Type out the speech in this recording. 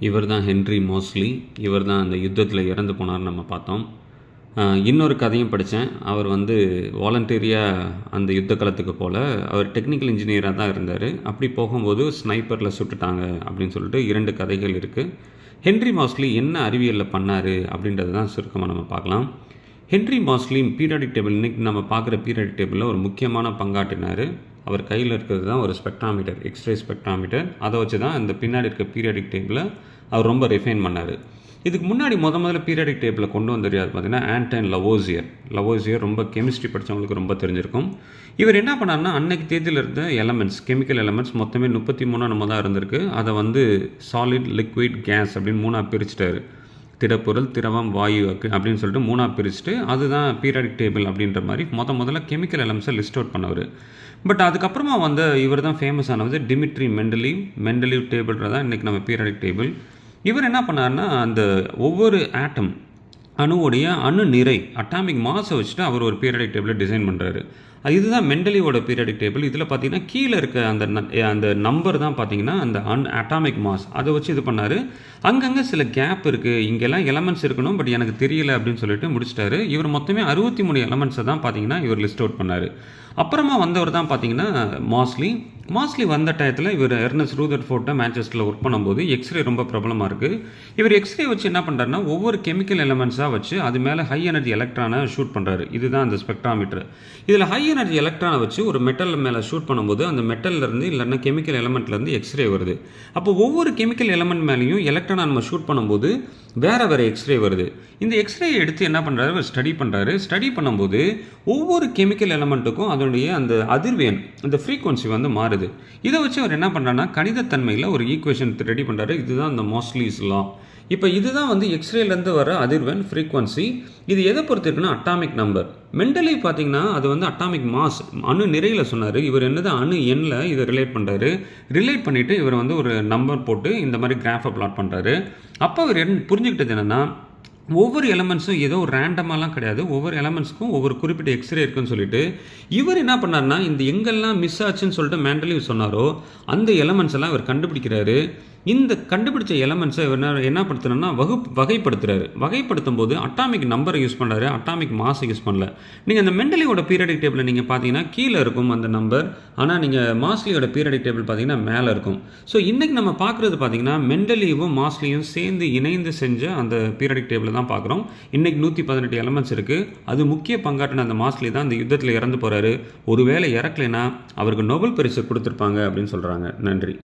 இவர் தான் Henry mostly. இவர் தான் அந்த யுத்தத்தில் இறந்து போனார்னு நம்ம பார்த்தோம். இன்னொரு கதையும் படித்தேன். அவர் வாலண்டரியாக அந்த யுத்த களத்துக்கு போல. அவர் டெக்னிக்கல் இன்ஜினியராக தான் இருந்தார். அப்படி போகும்போது ஸ்னைப்பரில் சுட்டுட்டாங்க அப்படின்னு சொல்லிட்டு 2 கதைகள் இருக்குது. ஹென்றி மோஸ்லி என்ன அறிவியலில் பண்ணார் அப்படின்றது தான் சுருக்கமாக நம்ம பார்க்கலாம். ஹென்றி மோஸ்லி பீரியாடிக் டேபிள், இன்றைக்கி நம்ம பார்க்குற பீரியாடிக் டேபிளில் ஒரு முக்கியமான பங்காற்றினார். அவர் கையில் இருக்கிறது தான் ஒரு ஸ்பெக்ட்ராமீட்டர், எக்ஸ்ரே ஸ்பெக்ட்ராமீட்டர். அதை வச்சு தான் இந்த பின்னாடி இருக்க பீரியாடிக் டேபிளை அவர் ரொம்ப ரிஃபைன் பண்ணார். இதுக்கு முன்னாடி முதல்ல பீரியாடிக் டேபிளை கொண்டு வந்தது யார் பார்த்தீங்கன்னா ஆண்டன் லவோசியர். ரொம்ப கெமிஸ்ட்ரி படித்தவங்களுக்கு ரொம்ப தெரிஞ்சிருக்கும். இவர் என்ன பண்ணார்னா, அன்னைக்கு தேதியில் இருந்த எலமெண்ட்ஸ், கெமிக்கல் எலமெண்ட்ஸ் மொத்தமே 33 நம்ம தான் இருந்திருக்கு. அதை சாலிட், லிக்விட், கேஸ் அப்படின்னு 3ஆக பிரிச்சுட்டாரு. திடப்பொருள், திரவம், வாயு அப்படின்னு சொல்லிட்டு 3ஆக பிரிச்சுட்டு அதுதான் பீரியாடிக் டேபிள் அப்படின்ற மாதிரி முதல்ல கெமிக்கல் எலமெண்ட்ஸை லிஸ்ட் அவுட் பண்ணவர். பட் அதுக்கப்புறமா இவர் தான் ஃபேமஸ் ஆனது டிமிட்ரி மெண்டலீவ் டேபிள்ன்றது தான் இன்றைக்கி நம்ம பீரியாடிக் டேபிள். இவர் என்ன பண்ணார்னா, அந்த ஒவ்வொரு ஆட்டம், அணுவுடைய அணு நிறை, அட்டாமிக் மாஸை வச்சுட்டு அவர் ஒரு பீரியாடிக் டேபிளை டிசைன் பண்ணுறாரு. இதுதான் மெண்டலீவோட பீரியாடிக் டேபிள். இதில் பார்த்தீங்கன்னா கீழே இருக்க அந்த நம்பர் தான் பார்த்தீங்கன்னா அந்த அட்டாமிக் மாஸ், அதை வச்சு இது பண்ணார். அங்கங்கே சில கேப் இருக்குது, இங்கெல்லாம் எலமெண்ட்ஸ் இருக்கணும், பட் எனக்கு தெரியல அப்படின்னு சொல்லிட்டு முடிச்சிட்டாரு. இவர் மொத்தமே 63 எலமெண்ட்ஸை தான் பார்த்தீங்கன்னா இவர் லிஸ்ட் அவுட் பண்ணார். அப்புறமா வந்தவர் தான் பார்த்தீங்கன்னா மாஸ்லி வந்த டயத்தில் இவர் எர்னஸ்ட் ரூதர்ஃபோர்ட்டை மேன்செஸ்டரில் ஒர்க் பண்ணும்போது எக்ஸ்ரே ரொம்ப பிரபலமாக இருக்குது. இவர் எக்ஸ்ரே வச்சு என்ன பண்ணுறாருன்னா, ஒவ்வொரு கெமிக்கல் எலமெண்ட்ஸாக வச்சு அது மேலே ஹை எனர்ஜி எலக்ட்ரானை ஷூட் பண்ணுறாரு. இதுதான் அந்த ஸ்பெக்ட்ராமீட்டர். இதில் ஹை எனர்ஜி எலக்ட்ரானை வச்சு ஒரு மெட்டல் மேலே ஷூட் பண்ணும்போது அந்த மெட்டல்லேருந்து இல்லைன்னா கெமிக்கல் எலமெண்ட்லேருந்து எக்ஸ்ரே வருது. அப்போ ஒவ்வொரு கெமிக்கல் எலமெண்ட் மேலேயும் எலக்ட்ரானை நம்ம ஷூட் பண்ணும்போது வேறு எக்ஸ்ரே வருது. இந்த எக்ஸ்ரே எடுத்து என்ன பண்ணுறாரு, ஸ்டடி பண்ணும்போது ஒவ்வொரு கெமிக்கல் எலமெண்ட்டுக்கும் அதனுடைய அந்த அதிர்வெண், அந்த ஃப்ரீக்வன்சி மாறுது. இதை வச்சு அவர் என்ன பண்ணுறாருன்னா, கணிதத்தன்மையில் ஒரு ஈக்குவேஷன் ரெடி பண்ணுறாரு. இதுதான் இந்த மோஸ்லிஸ் லா. இப்போ இதுதான் எக்ஸ்ரேலேருந்து வர அதிர்வெண், ஃப்ரீக்வன்சி. இது எதை பொறுத்து இருக்குன்னா அட்டாமிக் நம்பர். மெண்டலி பார்த்தீங்கன்னா அது அட்டாமிக் மாஸ், அணு நிறையில் சொன்னார். இவர் என்னதான் அணு எண்ணில் இதை ரிலேட் பண்ணுறாரு. ரிலேட் பண்ணிவிட்டு இவர் ஒரு நம்பர் போட்டு இந்த மாதிரி கிராஃபை பிளாட் பண்ணுறாரு. அப்போ அவர் புரிஞ்சுக்கிட்டது என்னென்னா, ஒவ்வொரு எலமெண்ட்ஸும் ஏதோ ரேண்டமாலாம் கிடையாது, ஒவ்வொரு எலமெண்ட்ஸ்க்கும் ஒவ்வொரு குறிப்பிட்ட எக்ஸ்ரே இருக்குன்னு சொல்லிட்டு இவர் என்ன பண்ணார்னா, இந்த எங்கெல்லாம் மிஸ் ஆச்சுன்னு சொல்லிட்டு மெண்டலீவ் சொன்னாரோ அந்த எலமெண்ட்ஸ் எல்லாம் இவர் கண்டுபிடிக்கிறாரு. இந்த கண்டுபிடிச்ச எலமெண்ட்ஸை இவர் என்ன படுத்துறன்னா வகைப்படுத்துறாரு. வகைப்படுத்தும் போது அட்டாமிக் நம்பரை யூஸ் பண்ணுறாரு, அட்டாமிக் மாஸை யூஸ் பண்ணல. நீங்கள் அந்த மெண்டலியோட பீரியாடிக் டேபிளை நீங்கள் பார்த்தீங்கன்னா கீழே இருக்கும் அந்த நம்பர், ஆனால் நீங்கள் மாஸ்லியோட பீரியாடிக் டேபிள் பார்த்தீங்கன்னா மேலே இருக்கும். ஸோ இன்றைக்கி நம்ம பார்க்குறது பார்த்தீங்கன்னா மெண்டலியும் மாஸ்லியும் சேர்ந்து இணைந்து செஞ்ச அந்த பீரியாடிக் டேபிளை தான் பார்க்குறோம். இன்றைக்கி 118 எலமெண்ட்ஸ் இருக்குது. அது முக்கிய பங்காற்றின அந்த மாஸ்லி தான் அந்த யுத்தத்தில் இறந்து போகிறாரு. ஒருவேளை இறக்கலைன்னா அவருக்கு நோபல் பரிசு கொடுத்துருப்பாங்க அப்படின்னு சொல்கிறாங்க. நன்றி.